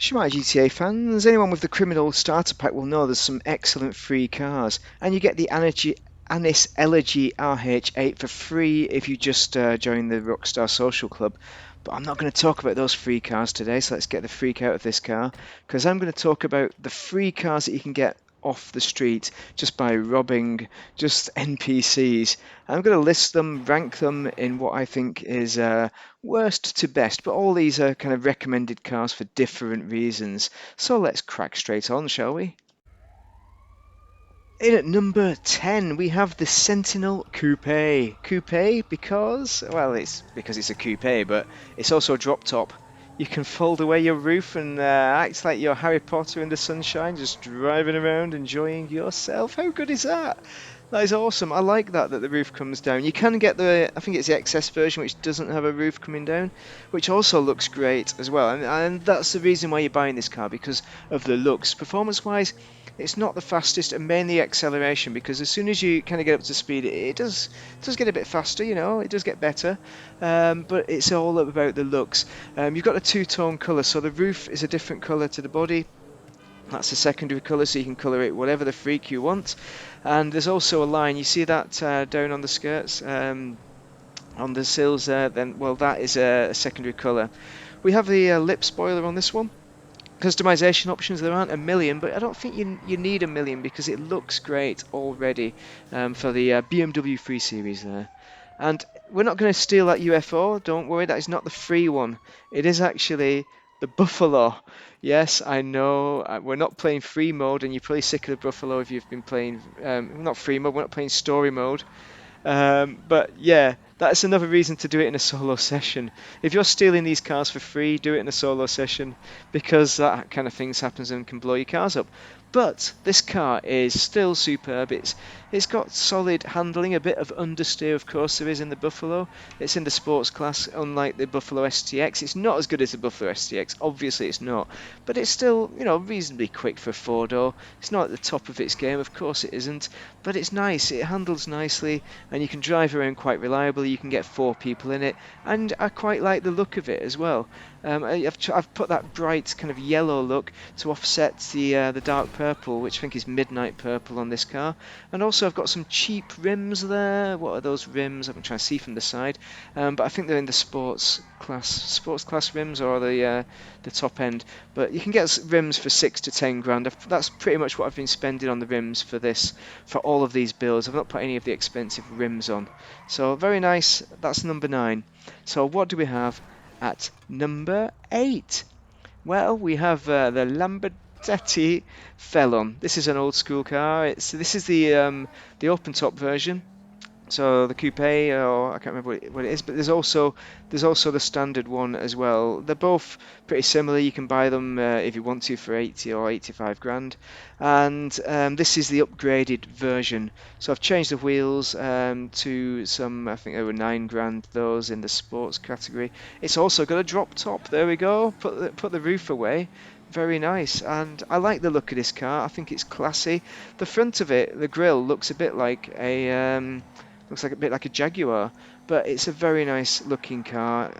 Shmai GTA fans, anyone with the criminal starter pack will know there's some excellent free cars, and you get the Anis Elegy RH8 for free if you just join the Rockstar Social Club. But I'm not going to talk about those free cars today, so let's get the freak out of this car, because I'm going to talk about the free cars that you can get off the street just by robbing just NPCs. I'm going to list them, rank them in what I think is worst to best, but all these are kind of recommended cars for different reasons. So let's crack straight on, shall we? In at number 10, we have the Sentinel Coupe. Coupe because, well, it's because it's a coupe, but it's also a drop top. You can fold away your roof and act like you're Harry Potter in the sunshine, just driving around enjoying yourself. How good is that? That is awesome. I like that the roof comes down. You can get I think it's the XS version, which doesn't have a roof coming down, which also looks great as well. And that's the reason why you're buying this car, because of the looks. Performance-wise, it's not the fastest, and mainly acceleration, because as soon as you kind of get up to speed, it does get a bit faster, it does get better, but it's all about the looks. You've got a two-tone colour, so the roof is a different colour to the body. That's a secondary colour, so you can colour it whatever the freak you want. And there's also a line, you see that down on the skirts, on the sills there, then, well, that is a secondary colour. We have the lip spoiler on this one. Customization options, there aren't a million, but I don't think you need a million, because it looks great already for the BMW 3 Series there. And we're not going to steal that UFO, don't worry, that is not the free one. It is actually the Buffalo. Yes, I know, we're not playing free mode, and you're probably sick of the Buffalo if you've been playing, not free mode, we're not playing story mode. But yeah, that's another reason to do it in a solo session. If you're stealing these cars for free, do it in a solo session, because that kind of things happens and can blow your cars up. But this car is still superb. It's got solid handling, a bit of understeer, of course, there is in the Buffalo. It's in the sports class, unlike the Buffalo STX. It's not as good as the Buffalo STX, obviously it's not, but it's still, reasonably quick for a four-door. It's not at the top of its game, of course it isn't, but it's nice. It handles nicely, and you can drive around quite reliably. You can get 4 people in it, and I quite like the look of it as well. I've put that bright kind of yellow look to offset the dark purple, which I think is midnight purple on this car. And also I've got some cheap rims there. What are those rims? I'm trying to see from the side, but I think they're in the sports class rims, or the top end. But you can get rims for 6 to 10 grand. That's pretty much what I've been spending on the rims for all of these builds. I've not put any of the expensive rims on. So very nice. That's number 9. So what do we have at number 8? Well, we have the Lamborghini Felon. This is an old school car. This is the open top version. So the coupe, or I can't remember what it is, but there's also the standard one as well. They're both pretty similar. You can buy them if you want to for 80 or 85 grand. And this is the upgraded version. So I've changed the wheels to some, I think they were 9 grand, those in the sports category. It's also got a drop top. There we go. Put the roof away. Very nice, and I like the look of this car. I think it's classy. The front of it, the grille, looks a bit like a Jaguar, but it's a very nice looking car.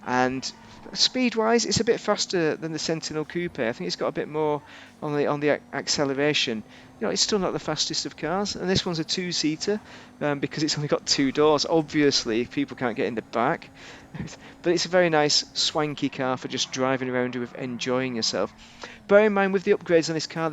And speed-wise, it's a bit faster than the Sentinel Coupe. I think it's got a bit more on the acceleration. It's still not the fastest of cars, and this one's a 2-seater because it's only got 2 doors. Obviously, people can't get in the back, but it's a very nice, swanky car for just driving around with, enjoying yourself. Bear in mind, with the upgrades on this car,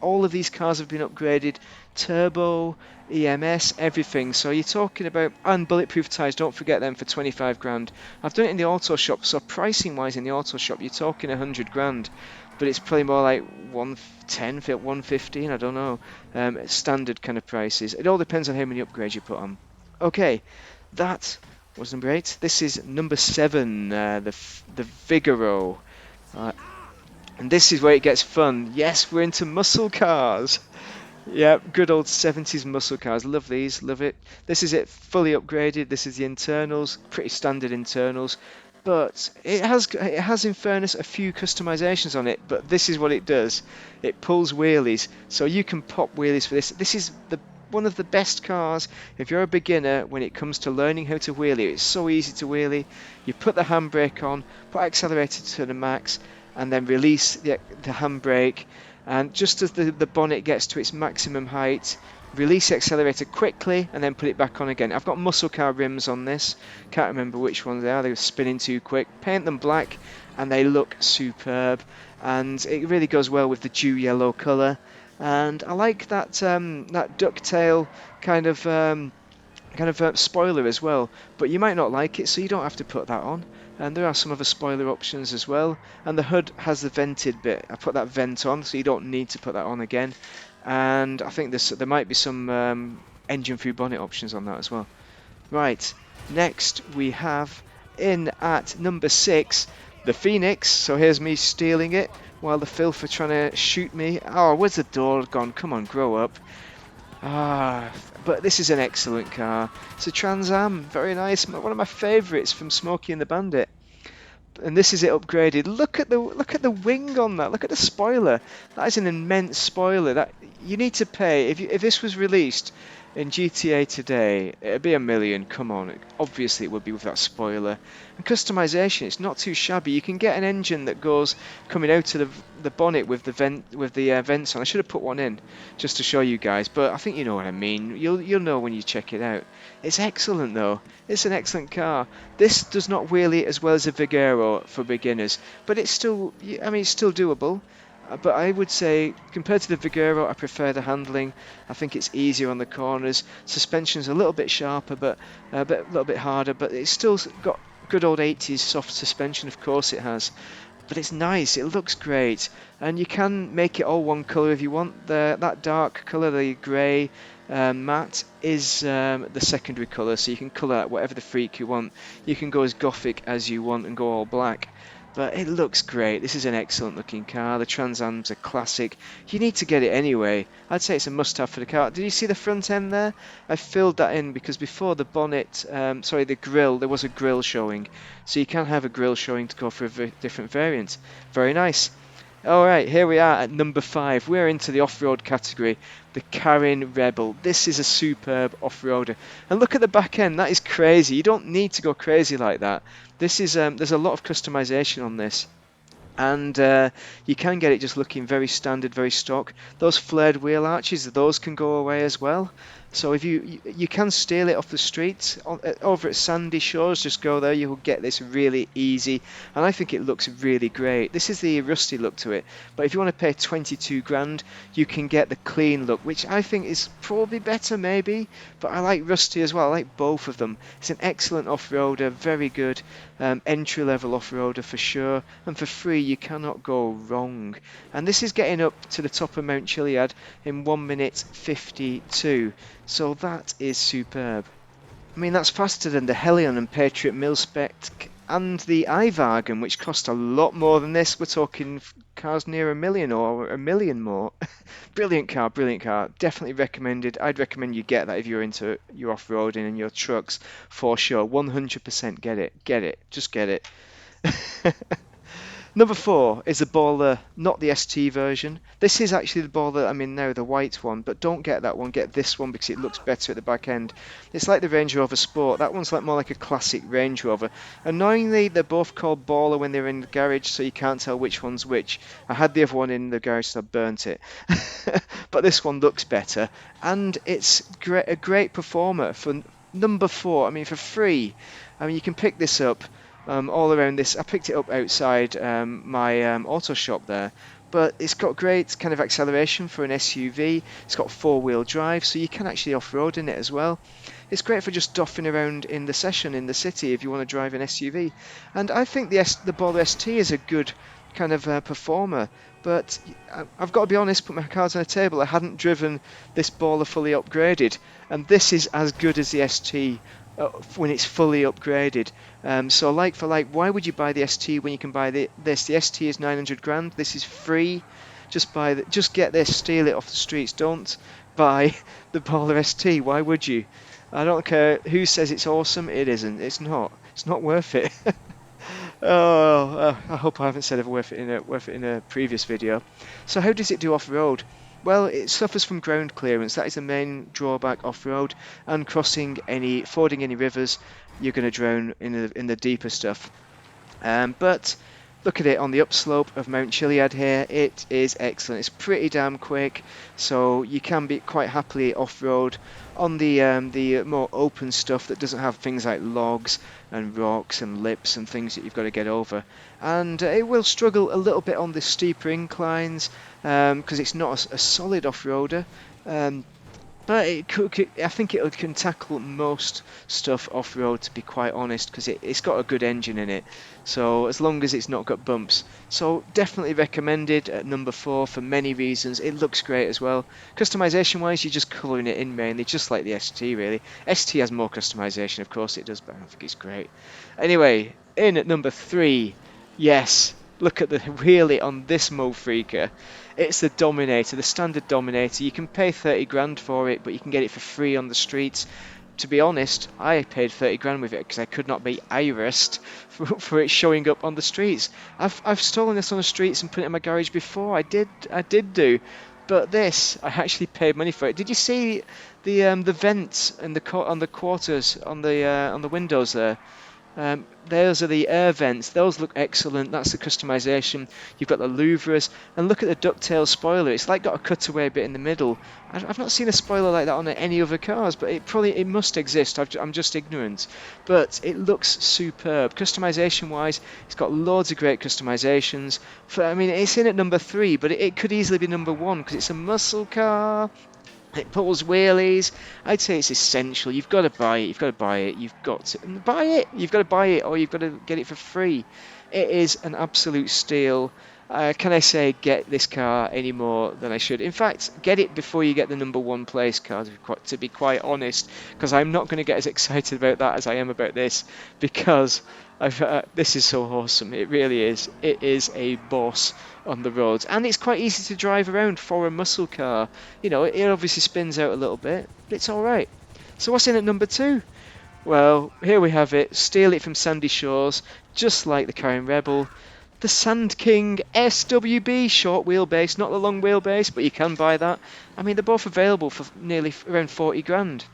all of these cars have been upgraded, turbo, EMS, everything. So you're talking about, and bulletproof tyres, don't forget them, for 25 grand. I've done it in the auto shop, so pricing wise in the auto shop, you're talking 100 grand. But it's probably more like 110, 115, I don't know. Standard kind of prices. It all depends on how many upgrades you put on. Okay, that was number 8. This is number 7, the Vigoro. And this is where it gets fun. Yes, we're into muscle cars. Yeah, good old 70s muscle cars. Love these, love it. This is it, fully upgraded. This is the internals, pretty standard internals. But it has, in fairness, a few customizations on it. But this is what it does. It pulls wheelies, so you can pop wheelies for this. This is one of the best cars if you're a beginner when it comes to learning how to wheelie. It's so easy to wheelie. You put the handbrake on, put accelerator to the max, and then release the handbrake, and just as the bonnet gets to its maximum height, release the accelerator quickly and then put it back on again. I've got muscle car rims on this, can't remember which ones they are, they were spinning too quick. Paint them black and they look superb, and it really goes well with the dew yellow colour. And I like that ducktail kind of spoiler as well, but you might not like it, so you don't have to put that on. And there are some other spoiler options as well. And the hood has the vented bit. I put that vent on, so you don't need to put that on again. And I think there might be some engine-free bonnet options on that as well. Right, next we have in at number 6, the Phoenix. So here's me stealing it while the filth are trying to shoot me. Oh, where's the door gone? Come on, grow up. Ah, but this is an excellent car. It's a Trans Am, very nice. One of my favourites from Smokey and the Bandit. And this is it upgraded. Look at the wing on that. Look at the spoiler. That is an immense spoiler. That you need to pay if this was released in GTA today, it'd be $1 million. Come on, obviously it would be with that spoiler. And customization, it's not too shabby. You can get an engine that goes coming out of the bonnet with the vents on. I should have put one in just to show you guys, but I think you know what I mean. You'll know when you check it out. It's excellent though. It's an excellent car. This does not wheelie as well as a Vigero for beginners, but it's still, I mean, it's still doable. But I would say, compared to the Vigero, I prefer the handling. I think it's easier on the corners. Suspension's a little bit sharper, but a little bit harder. But it's still got good old 80s soft suspension, of course it has. But it's nice, it looks great. And you can make it all one colour if you want. That dark colour, the grey matte, is the secondary colour. So you can colour out whatever the freak you want. You can go as gothic as you want and go all black. But it looks great. This is an excellent looking car. The Trans Am's a classic. You need to get it anyway. I'd say it's a must-have for the car. Did you see the front end there? I filled that in because before the bonnet, the grille, there was a grille showing. So you can have a grille showing to go for a different variant. Very nice. Alright, here we are at number 5. We're into the off-road category. The Karin Rebel. This is a superb off-roader. And look at the back end. That is crazy. You don't need to go crazy like that. This is there's a lot of customization on this. And you can get it just looking very standard, very stock. Those flared wheel arches, those can go away as well. So if you can steal it off the streets over at Sandy Shores, just go there. You'll get this really easy, and I think it looks really great. This is the rusty look to it, but if you want to pay 22 grand, you can get the clean look, which I think is probably better, maybe. But I like rusty as well. I like both of them. It's an excellent off-roader, very good entry-level off-roader for sure, and for free you cannot go wrong. And this is getting up to the top of Mount Chiliad in 1 minute 52. So that is superb. I mean, that's faster than the Helion and Patriot Mil-Spec and the iVagen, which cost a lot more than this. We're talking cars near $1 million or $1 million more. Brilliant car, brilliant car. Definitely recommended. I'd recommend you get that if you're into your off-roading and your trucks for sure. 100% get it. Get it. Just get it. Number 4 is the Baller, not the ST version. This is actually the Baller I'm in now, the white one, but don't get that one, get this one because it looks better at the back end. It's like the Range Rover Sport. That one's more like a classic Range Rover. Annoyingly, they're both called Baller when they're in the garage, so you can't tell which one's which. I had the other one in the garage, so I burnt it. But this one looks better, and it's a great performer for number 4. I mean, for free. I mean, you can pick this up. All around this. I picked it up outside my auto shop there, but it's got great kind of acceleration for an SUV. It's got 4-wheel drive, so you can actually off-road in it as well. It's great for just doffing around in the session in the city if you want to drive an SUV. And I think the Baller ST is a good kind of performer, but I've got to be honest, put my cards on the table. I hadn't driven this Baller fully upgraded, and this is as good as the ST when it's fully upgraded. So like for like, why would you buy the ST when you can buy this? The ST is 900 grand. This is free. Just get this, steal it off the streets. Don't buy the Baller ST. Why would you? I don't care who says it's awesome. It isn't. It's not. It's not worth it. I hope I haven't said worth it in a previous video. So how does it do off-road? Well, it suffers from ground clearance. That is the main drawback off-road, and fording any rivers, you're going to drown in the deeper stuff. But Look at it on the upslope of Mount Chiliad here. It is excellent. It's pretty damn quick, so you can be quite happily off-road on the more open stuff that doesn't have things like logs and rocks and lips and things that you've got to get over. And it will struggle a little bit on the steeper inclines because it's not a solid off-roader. Um, but I think it can tackle most stuff off road, to be quite honest, because it's got a good engine in it. So as long as it's not got bumps, so definitely recommended at number 4 for many reasons. It looks great as well. Customization wise, you're just colouring it in mainly, just like the ST really. ST has more customization, of course it does, but I think it's great. Anyway, in at number 3, yes. Look at the wheelie on this Mo Freaker. It's the Dominator, the standard Dominator. You can pay 30 grand for it, but you can get it for free on the streets. To be honest, I paid 30 grand with it because I could not be irised for it showing up on the streets. I've stolen this on the streets and put it in my garage before. I did do. But this, I actually paid money for it. Did you see the vents and on the quarters on the windows there? Those are the air vents. Those look excellent. That's the customization. You've got the louvres, and look at the ducktail spoiler. It's like got a cutaway bit in the middle. I've not seen a spoiler like that on any other cars, but it must exist. I'm just ignorant, but it looks superb. Customization wise, it's got loads of great customizations. I mean, it's in at number 3, but it could easily be number 1 because it's a muscle car. It pulls wheelies. I'd say it's essential. You've got to buy it. You've got to buy it. You've got to buy it. You've got to buy it, or you've got to get it for free. It is an absolute steal. Can I say get this car any more than I should? In fact, get it before you get the number 1 place car, to be quite honest, because I'm not going to get as excited about that as I am about this, because this is so awesome. It really is. It is a boss on the roads, and it's quite easy to drive around for a muscle car. It obviously spins out a little bit, but it's all right. So what's in at number 2? Well, here we have it. Steal it from Sandy Shores, just like the Karen Rebel. The Sand King SWB short wheelbase, not the long wheelbase, but you can buy that. I mean, they're both available for nearly around 40 grand.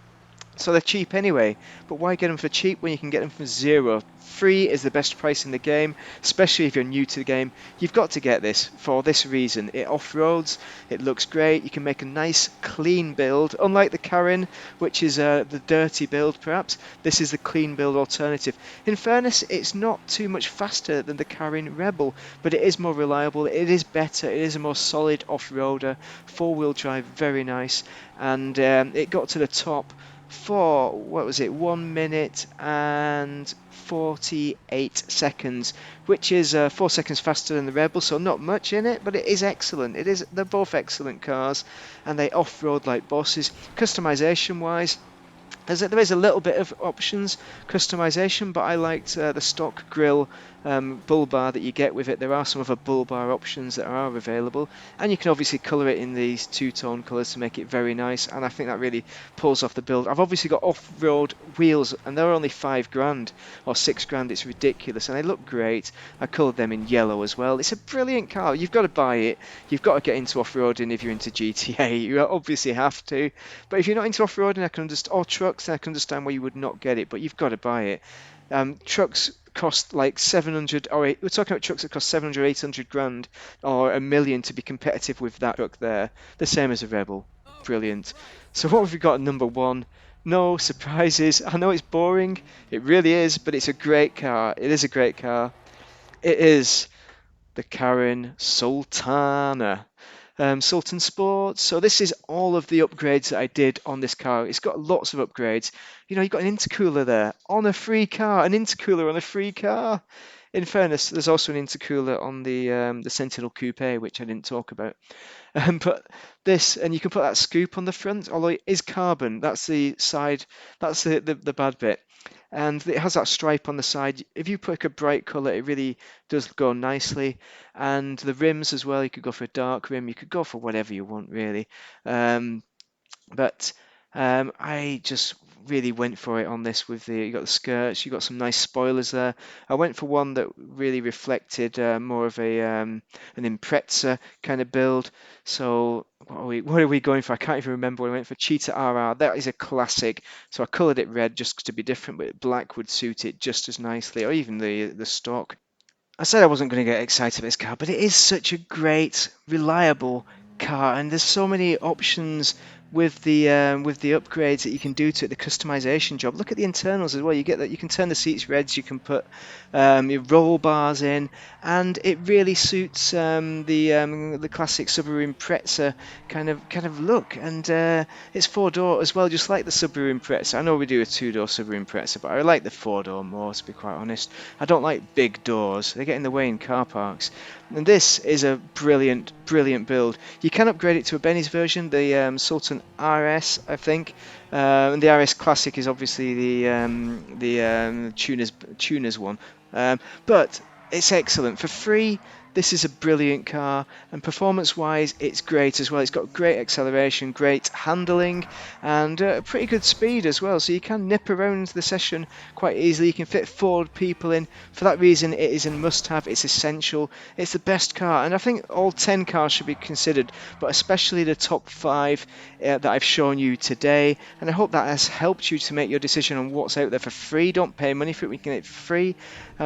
So they're cheap anyway, but why get them for cheap when you can get them for zero? Free is the best price in the game, especially if you're new to the game. You've got to get this for this reason. It off-roads, it looks great, you can make a nice clean build. Unlike the Karen, which is the dirty build perhaps, this is the clean build alternative. In fairness, it's not too much faster than the Karen Rebel, but it is more reliable, it is better, it is a more solid off-roader, four-wheel drive, very nice, and it got to the top for, what was it, 1 minute and 48 seconds, which is 4 seconds faster than the Rebel, so not much in it, but it is excellent. They're both excellent cars, and they off-road like bosses. Customization wise, there is a little bit of options customization, but I liked the stock grille bull bar that you get with it. There are some other bull bar options that are available, and you can obviously colour it in these two-tone colours to make it very nice, and I think that really pulls off the build. I've obviously got off-road wheels, and they're only 5 grand or 6 grand. It's ridiculous, and they look great. I coloured them in yellow as well. It's a brilliant car. You've got to buy it. You've got to get into off-roading if you're into GTA. You obviously have to, but if you're not into off-roading, I can understand, or trucks, I can understand why you would not get it, but you've got to buy it. Trucks cost like 700, or we're talking about trucks that cost 700, 800 grand, or a million to be competitive with that truck there. The same as a Rebel. Brilliant. So what have we got at number 1? No surprises. I know it's boring. It really is, but it's a great car. It is a great car. It is the Karen Sultana. Sultan Sports. So this is all of the upgrades that I did on this car. It's got lots of upgrades. You've got an intercooler there on a free car. An intercooler on a free car. In fairness, there's also an intercooler on the Sentinel Coupe, which I didn't talk about. But this, and you can put that scoop on the front, although it is carbon. That's the side. That's the bad bit. And it has that stripe on the side. If you pick a bright colour, it really does go nicely. And the rims as well, you could go for a dark rim, you could go for whatever you want really. But I just really went for it on this with you got the skirts, you got some nice spoilers there. I went for one that really reflected more of an Impreza kind of build. So what are we going for? I can't even remember what I went for. Cheetah RR, that is a classic. So I coloured it red just to be different, but black would suit it just as nicely, or even the stock. I said I wasn't going to get excited about this car, but it is such a great, reliable car, and there's so many options with the upgrades that you can do to it, the customization job. Look at the internals as well. You get that you can turn the seats reds, you can put your roll bars in, and it really suits the classic Subaru Impreza kind of look. And it's four-door as well, just like the Subaru Impreza. I know we do a two-door Subaru Impreza, but I like the four-door more, to be quite honest. I don't like big doors; they get in the way in car parks. And this is a brilliant, brilliant build. You can upgrade it to a Benny's version, the Sultan RS, I think. And the RS Classic is obviously the tuners one. But it's excellent for free. This is a brilliant car, and performance-wise, it's great as well. It's got great acceleration, great handling, and pretty good speed as well. So you can nip around the session quite easily. You can fit 4 people in. For that reason, it is a must-have. It's essential. It's the best car, and I think all 10 cars should be considered, but especially the top 5 that I've shown you today. And I hope that has helped you to make your decision on what's out there for free. Don't pay money for it. We can get it for free.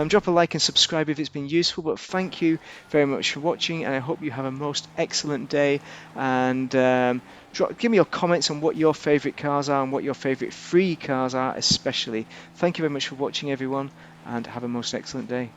Drop a like and subscribe if it's been useful. But thank you very much for watching, and I hope you have a most excellent day. And give me your comments on what your favourite cars are and what your favourite free cars are especially. Thank you very much for watching, everyone, and have a most excellent day.